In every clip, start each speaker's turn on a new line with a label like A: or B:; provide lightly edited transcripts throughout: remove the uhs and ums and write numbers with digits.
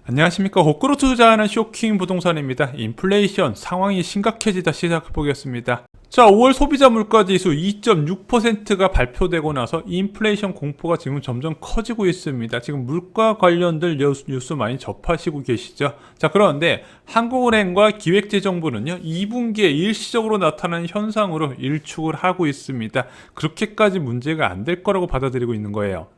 A: 안녕하십니까. 거꾸로 투자하는 쇼킹 부동산입니다. 인플레이션 상황이 심각해지다 시작해보겠습니다. 자, 5월 소비자 물가지수 2.6%가 발표되고 나서 인플레이션 공포가 지금 점점 커지고 있습니다. 지금 물가 관련들 뉴스 많이 접하시고 계시죠. 자, 그런데 한국은행과 기획재정부는요 2분기에 일시적으로 나타나는 현상으로 일축을 하고 있습니다. 그렇게까지 문제가 안 될 거라고 받아들이고 있는 거예요.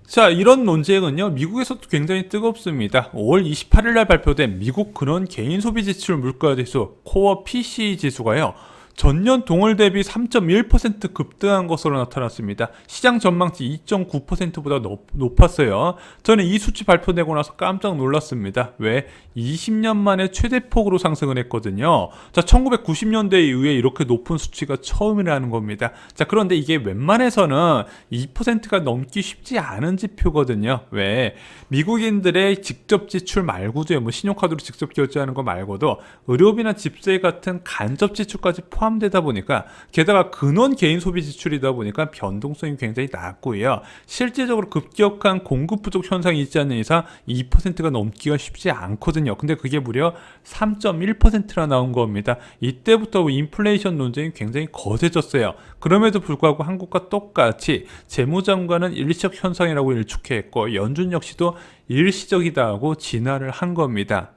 A: 자, 이런 논쟁은요 미국에서도 굉장히 뜨겁습니다. 5월 28일 날 발표된 미국 근원 개인 소비 지출 물가지수 코어 PCE 지수가요 전년 동월 대비 3.1% 급등한 것으로 나타났습니다. 시장 전망치 2.9%보다 높았어요. 저는 이 수치 발표되고 나서 깜짝 놀랐습니다. 왜? 20년 만에 최대폭으로 상승을 했거든요. 자, 1990년대 이후에 이렇게 높은 수치가 처음이라는 겁니다. 자, 그런데 이게 웬만해서는 2%가 넘기 쉽지 않은 지표거든요. 왜? 미국인들의 직접 지출 말고도요, 뭐 신용카드로 직접 결제하는 거 말고도 의료비나 집세 같은 간접 지출까지 포함되다 보니까, 게다가 근원 개인 소비 지출이다 보니까 변동성이 굉장히 낮고요. 실제적으로 급격한 공급 부족 현상이 있지 않는 이상 2%가 넘기가 쉽지 않거든요. 근데 그게 무려 3.1%나 나온 겁니다. 이때부터 인플레이션 논쟁이 굉장히 거세졌어요. 그럼에도 불구하고 한국과 똑같이 재무장관은 일시적 현상이라고 일축했고, 연준 역시도 일시적이다 하고 진화를 한 겁니다.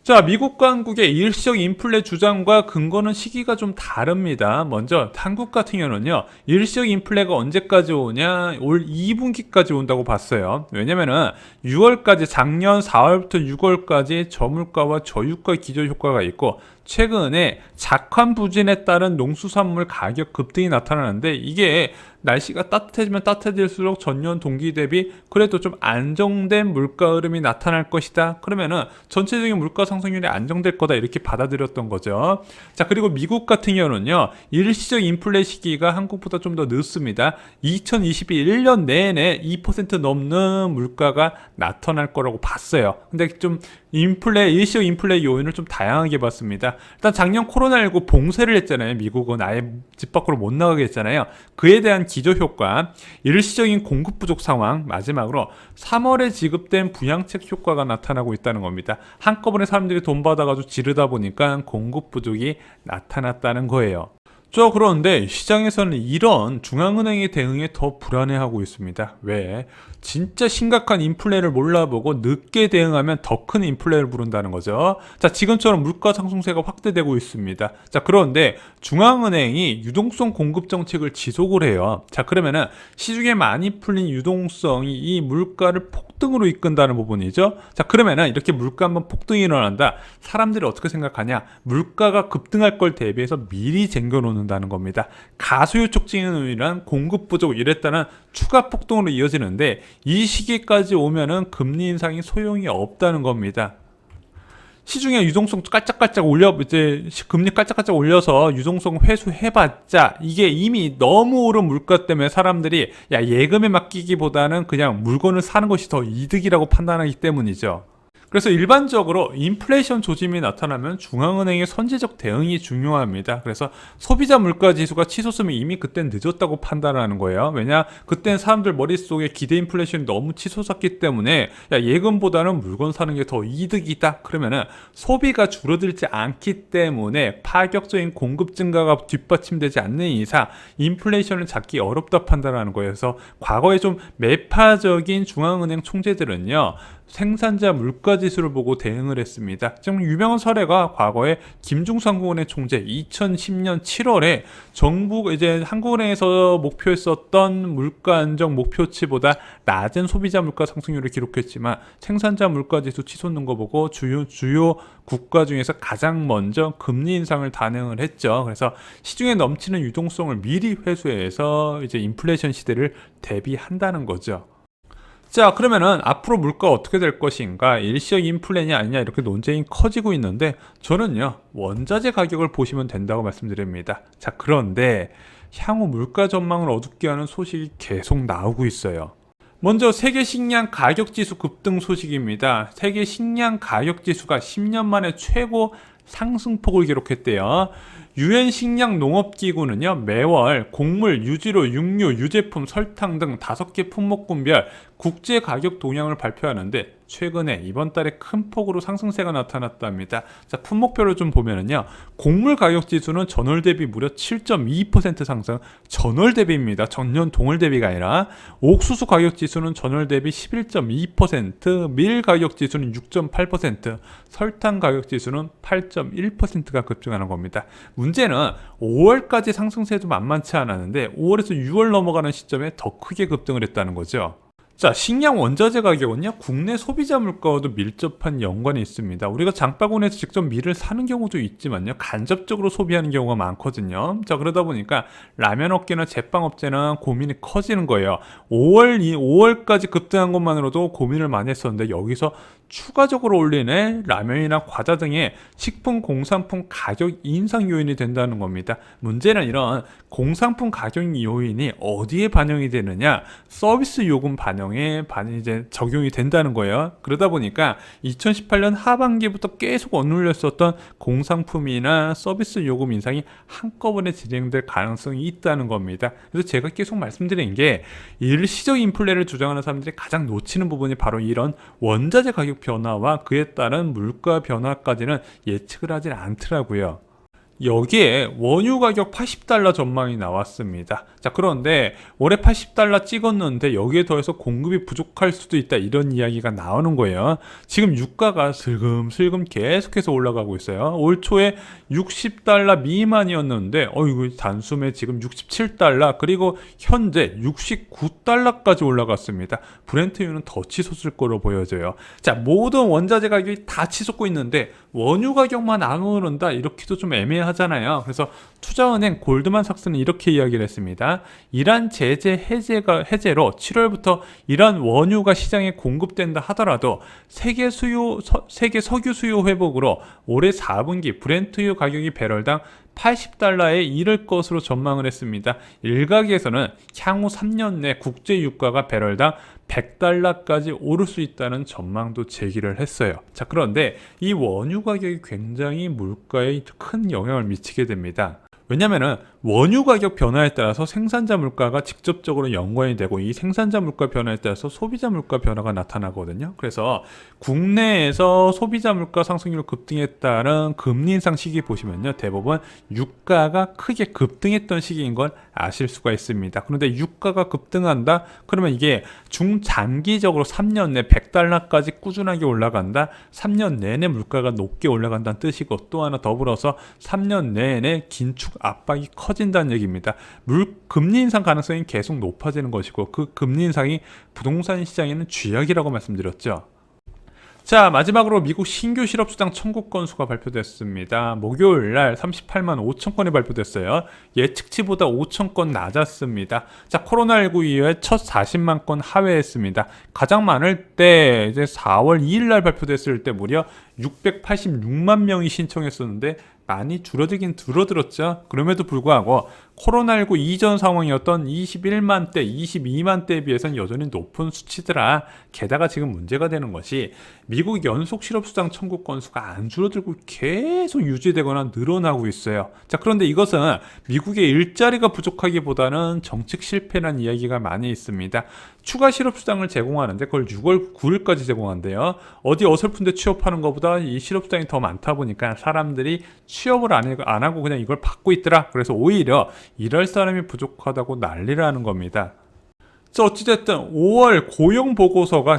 A: 자, 미국과 한국의 일시적 인플레 주장과 근거는 시기가 좀 다릅니다. 먼저 한국 같은 경우는요 일시적 인플레가 언제까지 오냐, 올 2분기까지 온다고 봤어요. 왜냐면은 6월까지, 작년 4월부터 6월까지 저물가와 저유가 기저효과가 있고, 최근에 작황 부진에 따른 농수산물 가격 급등이 나타나는데, 이게 날씨가 따뜻해지면 따뜻해질수록 전년 동기 대비 그래도 좀 안정된 물가 흐름이 나타날 것이다. 그러면은 전체적인 물가 상승률이 안정될 거다, 이렇게 받아들였던 거죠. 자, 그리고 미국 같은 경우는요 일시적 인플레 시기가 한국보다 좀 더 늦습니다. 2021년 내내 2% 넘는 물가가 나타날 거라고 봤어요. 근데 좀 일시적 인플레 요인을 좀 다양하게 봤습니다. 일단 작년 코로나19 봉쇄를 했잖아요. 미국은 아예 집 밖으로 못 나가게 했잖아요. 그에 대한 기저효과, 일시적인 공급 부족 상황, 마지막으로 3월에 지급된 부양책 효과가 나타나고 있다는 겁니다. 한꺼번에 사람들이 돈 받아가지고 지르다 보니까 공급 부족이 나타났다는 거예요. 그런데 시장에서는 이런 중앙은행의 대응에 더 불안해하고 있습니다. 왜? 진짜 심각한 인플레를 몰라보고 늦게 대응하면 더 큰 인플레를 부른다는 거죠. 자, 지금처럼 물가 상승세가 확대되고 있습니다. 자, 그런데 중앙은행이 유동성 공급 정책을 지속을 해요. 자, 그러면은 시중에 많이 풀린 유동성이 이 물가를 폭등으로 이끈다는 부분이죠. 자, 그러면은 이렇게 물가 한번 폭등이 일어난다. 사람들이 어떻게 생각하냐? 물가가 급등할 걸 대비해서 미리 쟁겨놓는다는 겁니다. 가수요 촉진으로 인한 공급 부족, 이랬다는 추가 폭등으로 이어지는데, 이 시기까지 오면은 금리 인상이 소용이 없다는 겁니다. 시중에 유동성 깔짝깔짝 금리 깔짝깔짝 올려서 유동성 회수해봤자 이게 이미 너무 오른 물가 때문에 사람들이 예금에 맡기기보다는 그냥 물건을 사는 것이 더 이득이라고 판단하기 때문이죠. 그래서 일반적으로 인플레이션 조짐이 나타나면 중앙은행의 선제적 대응이 중요합니다. 그래서 소비자 물가 지수가 치솟으면 이미 그땐 늦었다고 판단하는 거예요. 왜냐? 그땐 사람들 머릿속에 기대 인플레이션이 너무 치솟았기 때문에 예금보다는 물건 사는 게 더 이득이다. 그러면은 소비가 줄어들지 않기 때문에 파격적인 공급 증가가 뒷받침되지 않는 이상 인플레이션을 잡기 어렵다 판단하는 거예요. 그래서 과거에 좀 매파적인 중앙은행 총재들은요 생산자 물가지수를 보고 대응을 했습니다. 좀 유명한 사례가 과거에 김중상국은행 총재 2010년 7월에 정부 한국은행에서 목표했었던 물가 안정 목표치보다 낮은 소비자 물가 상승률을 기록했지만 생산자 물가지수 치솟는 거 보고 주요 국가 중에서 가장 먼저 금리 인상을 단행을 했죠. 그래서 시중에 넘치는 유동성을 미리 회수해서 인플레이션 시대를 대비한다는 거죠. 자, 그러면은 앞으로 물가 어떻게 될 것인가, 일시적 인플레냐 아니냐, 이렇게 논쟁이 커지고 있는데, 저는요 원자재 가격을 보시면 된다고 말씀드립니다. 자, 그런데 향후 물가 전망을 어둡게 하는 소식이 계속 나오고 있어요. 먼저 세계 식량 가격 지수 급등 소식입니다. 세계 식량 가격 지수가 10년 만에 최고 상승폭을 기록했대요. 유엔 식량 농업기구는요, 매월 곡물, 유지로, 육류, 유제품, 설탕 등 5개 품목군별 국제 가격 동향을 발표하는데 최근에 이번 달에 큰 폭으로 상승세가 나타났답니다. 자, 품목별로 좀 보면은요, 곡물 가격 지수는 전월 대비 무려 7.2% 상승, 전월 대비입니다. 전년 동월 대비가 아니라. 옥수수 가격 지수는 전월 대비 11.2%, 밀 가격 지수는 6.8%, 설탕 가격 지수는 8.1%가 급증하는 겁니다. 문제는 5월까지 상승세도 만만치 않았는데 5월에서 6월 넘어가는 시점에 더 크게 급등을 했다는 거죠. 자, 식량 원자재 가격은요, 국내 소비자 물가와도 밀접한 연관이 있습니다. 우리가 장바구니에서 직접 밀을 사는 경우도 있지만요, 간접적으로 소비하는 경우가 많거든요. 자, 그러다 보니까 라면 업계나 제빵 업체는 고민이 커지는 거예요. 5월까지 급등한 것만으로도 고민을 많이 했었는데 여기서 추가적으로 올리는 라면이나 과자 등의 식품 공산품 가격 인상 요인이 된다는 겁니다. 문제는 이런 공산품 가격 요인이 어디에 반영이 되느냐? 서비스 요금 반영에 이제 적용이 된다는 거예요. 그러다 보니까 2018년 하반기부터 계속 억눌렸었던 공산품이나 서비스 요금 인상이 한꺼번에 진행될 가능성이 있다는 겁니다. 그래서 제가 계속 말씀드린 게 일시적 인플레를 주장하는 사람들이 가장 놓치는 부분이 바로 이런 원자재 가격 변화와 그에 따른 물가 변화까지는 예측을 하진 않더라고요. 여기에 원유 가격 80달러 전망이 나왔습니다. 자, 그런데 올해 80달러 찍었는데 여기에 더해서 공급이 부족할 수도 있다, 이런 이야기가 나오는 거예요. 지금 유가가 슬금슬금 계속해서 올라가고 있어요. 올 초에 60달러 미만이었는데 이거 단숨에 지금 67달러, 그리고 현재 69달러까지 올라갔습니다. 브렌트유는 더 치솟을 거로 보여져요. 자, 모든 원자재 가격이 다 치솟고 있는데 원유 가격만 안 오른다, 이렇게도 좀 애매하잖아요. 그래서 투자은행 골드만삭스는 이렇게 이야기를 했습니다. 이란 제재 해제로 7월부터 이란 원유가 시장에 공급된다 하더라도 세계 석유 수요 회복으로 올해 4분기 브렌트유 가격이 배럴당 80달러에 이를 것으로 전망을 했습니다. 일각에서는 향후 3년 내 국제 유가가 배럴당 100달러까지 오를 수 있다는 전망도 제기를 했어요. 자, 그런데 이 원유 가격이 굉장히 물가에 큰 영향을 미치게 됩니다. 왜냐면은 원유 가격 변화에 따라서 생산자 물가가 직접적으로 연관이 되고, 이 생산자 물가 변화에 따라서 소비자 물가 변화가 나타나거든요. 그래서 국내에서 소비자 물가 상승률 급등에 따른 금리 인상 시기 보시면요, 대부분 유가가 크게 급등했던 시기인 걸 아실 수가 있습니다. 그런데 유가가 급등한다? 그러면 이게 중장기적으로 3년 내 100달러까지 꾸준하게 올라간다? 3년 내내 물가가 높게 올라간다는 뜻이고, 또 하나 더불어서 3년 내내 긴축 압박이 커진다는 얘기입니다. 금리 인상 가능성이 계속 높아지는 것이고, 그 금리 인상이 부동산 시장에는 쥐약이라고 말씀드렸죠. 자, 마지막으로 미국 신규 실업수당 청구 건수가 발표됐습니다. 목요일날 38만 5천 건이 발표됐어요. 예측치보다 5천 건 낮았습니다. 자, 코로나19 이후에 첫 40만 건 하회했습니다. 가장 많을 때 이제 4월 2일날 발표됐을 때 무려 686만 명이 신청했었는데 많이 줄어들었죠. 그럼에도 불구하고 코로나19 이전 상황이었던 21만 대, 22만 대에 비해서는 여전히 높은 수치더라. 게다가 지금 문제가 되는 것이 미국 연속 실업수당 청구 건수가 안 줄어들고 계속 유지되거나 늘어나고 있어요. 자, 그런데 이것은 미국의 일자리가 부족하기보다는 정책 실패라는 이야기가 많이 있습니다. 추가 실업수당을 제공하는데 그걸 6월 9일까지 제공한대요. 어디 어설픈 데 취업하는 것보다 이 실업수당이 더 많다 보니까 사람들이 취업을 안 하고 그냥 이걸 받고 있더라. 그래서 오히려 일할 사람이 부족하다고 난리라는 겁니다. 자, 어찌됐든 5월 고용보고서가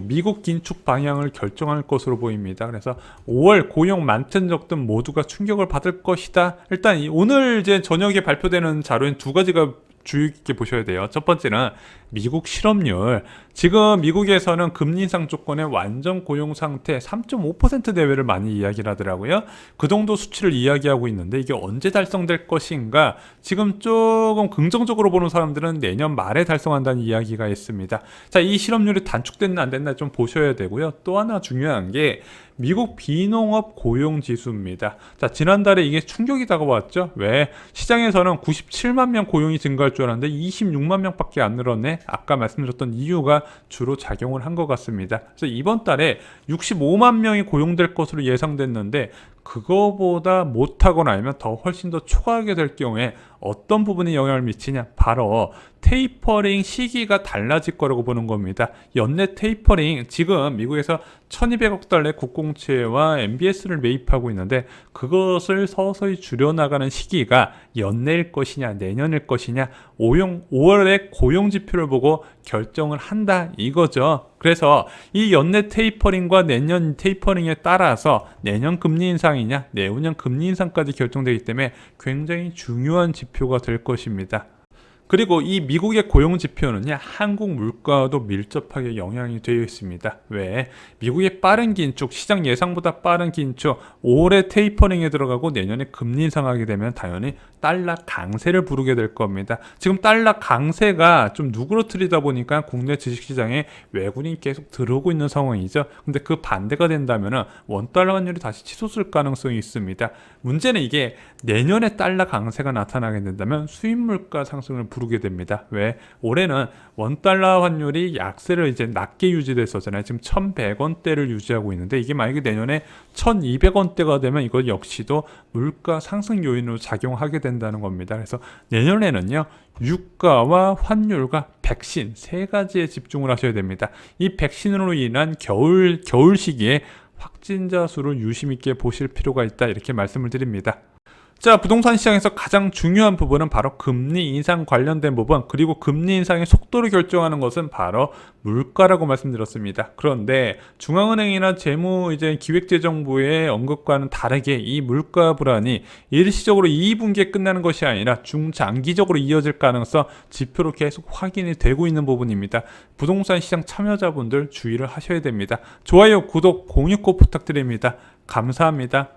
A: 미국 긴축 방향을 결정할 것으로 보입니다. 그래서 5월 고용 많든 적든 모두가 충격을 받을 것이다. 일단 오늘 이제 저녁에 발표되는 자료엔 두 가지가 주의 깊게 보셔야 돼요. 첫 번째는 미국 실업률. 지금 미국에서는 금리 인상 조건의 완전 고용 상태 3.5% 내외를 많이 이야기를 하더라고요. 그 정도 수치를 이야기하고 있는데 이게 언제 달성될 것인가? 지금 조금 긍정적으로 보는 사람들은 내년 말에 달성한다는 이야기가 있습니다. 자, 이 실업률이 단축됐나 안 됐나 좀 보셔야 되고요. 또 하나 중요한 게 미국 비농업 고용 지수입니다. 자, 지난달에 이게 충격이 다가왔죠. 왜? 시장에서는 97만 명 고용이 증가할 줄 알았는데 26만 명밖에 안 늘었네. 아까 말씀드렸던 이유가 주로 작용을 한 것 같습니다. 그래서 이번 달에 65만 명이 고용될 것으로 예상됐는데 그거보다 못하거나 아니면 더 훨씬 더 초과하게 될 경우에 어떤 부분에 영향을 미치냐? 바로 테이퍼링 시기가 달라질 거라고 보는 겁니다. 연내 테이퍼링, 지금 미국에서 1200억 달러의 국공채와 MBS를 매입하고 있는데 그것을 서서히 줄여나가는 시기가 연내일 것이냐 내년일 것이냐 5월의 고용지표를 보고 결정을 한다 이거죠. 그래서 이 연내 테이퍼링과 내년 테이퍼링에 따라서 내년 금리 인상이냐 내후년 금리 인상까지 결정되기 때문에 굉장히 중요한 지표가 될 것입니다. 그리고 이 미국의 고용 지표는요, 한국 물가와도 밀접하게 영향이 되어 있습니다. 왜? 미국의 빠른 긴축, 시장 예상보다 빠른 긴축, 올해 테이퍼링에 들어가고 내년에 금리 인상하게 되면 당연히 달러 강세를 부르게 될 겁니다. 지금 달러 강세가 좀 누그러뜨리다 보니까 국내 주식시장에 외국인이 계속 들어오고 있는 상황이죠. 근데 그 반대가 된다면 원달러 환율이 다시 치솟을 가능성이 있습니다. 문제는 이게 내년에 달러 강세가 나타나게 된다면 수입 물가 상승을 부르게 됩니다. 왜? 올해는 원달러 환율이 약세를 이제 낮게 유지됐었잖아요. 지금 1,100원대를 유지하고 있는데 이게 만약에 내년에 1,200원대가 되면 이거 역시도 물가 상승 요인으로 작용하게 된다는 겁니다. 그래서 내년에는요, 유가와 환율과 백신 세 가지에 집중을 하셔야 됩니다. 이 백신으로 인한 겨울 시기에 확진자 수를 유심 있게 보실 필요가 있다 이렇게 말씀을 드립니다. 자, 부동산 시장에서 가장 중요한 부분은 바로 금리 인상 관련된 부분, 그리고 금리 인상의 속도를 결정하는 것은 바로 물가라고 말씀드렸습니다. 그런데 중앙은행이나 기획재정부의 언급과는 다르게 이 물가 불안이 일시적으로 2분기에 끝나는 것이 아니라 중장기적으로 이어질 가능성 지표로 계속 확인이 되고 있는 부분입니다. 부동산 시장 참여자분들 주의를 하셔야 됩니다. 좋아요, 구독, 공유 꼭 부탁드립니다. 감사합니다.